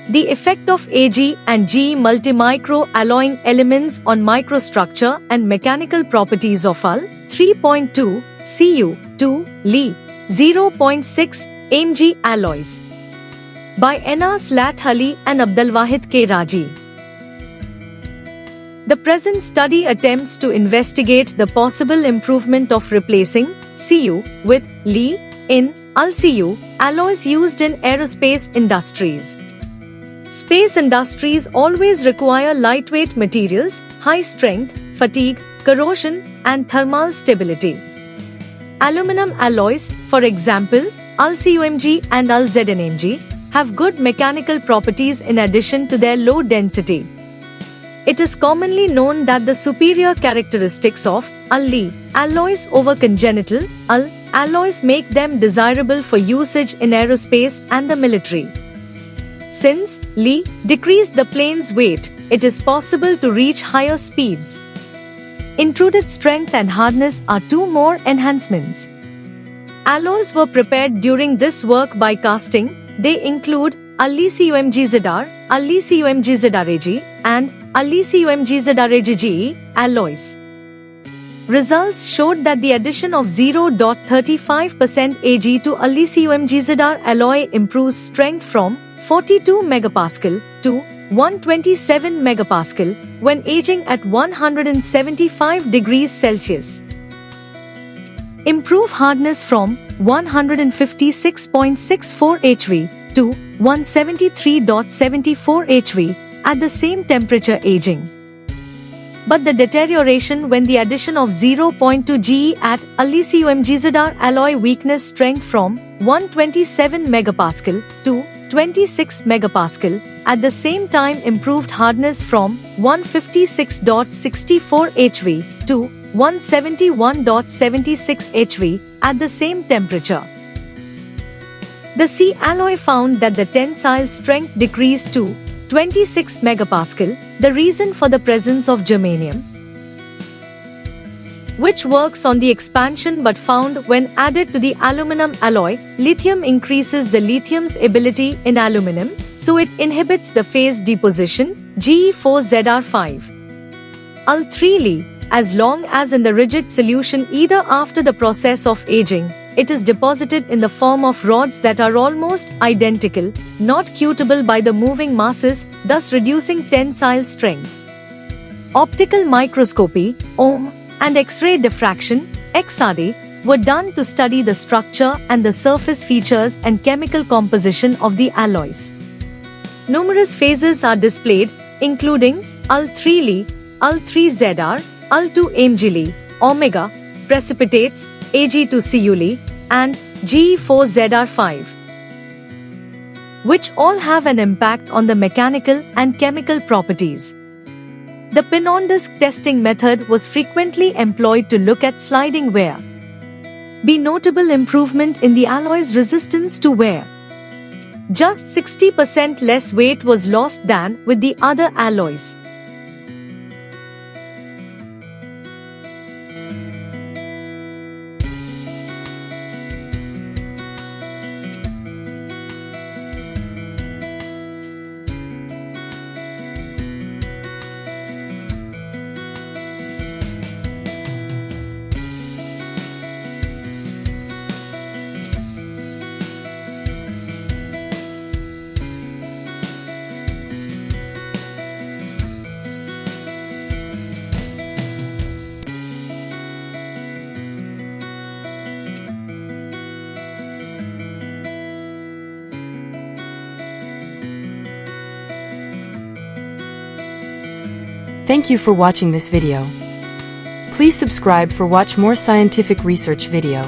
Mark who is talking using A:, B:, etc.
A: The effect of Ag and Ge multi-micro alloying elements on microstructure and mechanical properties of Al 3.2 Cu2 Li 0.6 mg alloys. By Enas Lathali and Abdulwahid K. Raji. The present study attempts to investigate the possible improvement of replacing Cu with Li in Al-Cu alloys used in aerospace industries. Space industries always require lightweight materials, high strength, fatigue, corrosion, and thermal stability. Aluminum alloys, for example, Al-CuMg and Al-ZnMg, have good mechanical properties in addition to their low density. It is commonly known that the superior characteristics of Al-Li alloys over congenital Al alloys make them desirable for usage in aerospace and the military. Since Li decreased the plane's weight, it is possible to reach higher speeds. Intruded strength and hardness are two more enhancements. Alloys were prepared during this work by casting. They include Al-CuMg-ZR, Al-CuMg-ZrAg, and Al-CuMg-ZrAg-Ge alloys. Results showed that the addition of 0.35% Ag to Al-CuMg-ZR alloy improves strength from 42 MPa to 127 MPa when aging at 175 degrees Celsius. Improve hardness from 156.64 Hv to 173.74 Hv at the same temperature aging. But the deterioration when the addition of 0.2 Ge at Al-CuMg-ZR alloy weakness strength from 127 MPa to 26 MPa at the same time improved hardness from 156.64 Hv to 171.76 Hv at the same temperature. The C alloy found that the tensile strength decreased to 26 MPa, the reason for the presence of germanium, which works on the expansion but found when added to the aluminum alloy, lithium increases the lithium's ability in aluminum, so it inhibits the phase deposition, Ge4ZR5. Al-3Li, as long as in the rigid solution either after the process of aging, it is deposited in the form of rods that are almost identical, not cuttable by the moving masses, thus reducing tensile strength. Optical microscopy, OM, and X-ray diffraction, XRD, were done to study the structure and the surface features and chemical composition of the alloys. Numerous phases are displayed, including Al-3Li, Al-3ZR, Al-2MgLi, Omega, precipitates, Ag2Cu-Li, and Ge4ZR5, which all have an impact on the mechanical and chemical properties. The pin on disc testing method was frequently employed to look at sliding wear. Be notable improvement in the alloy's resistance to wear. Just 60% less weight was lost than with the other alloys.
B: Thank you for watching this video. Please subscribe for watch more scientific research video.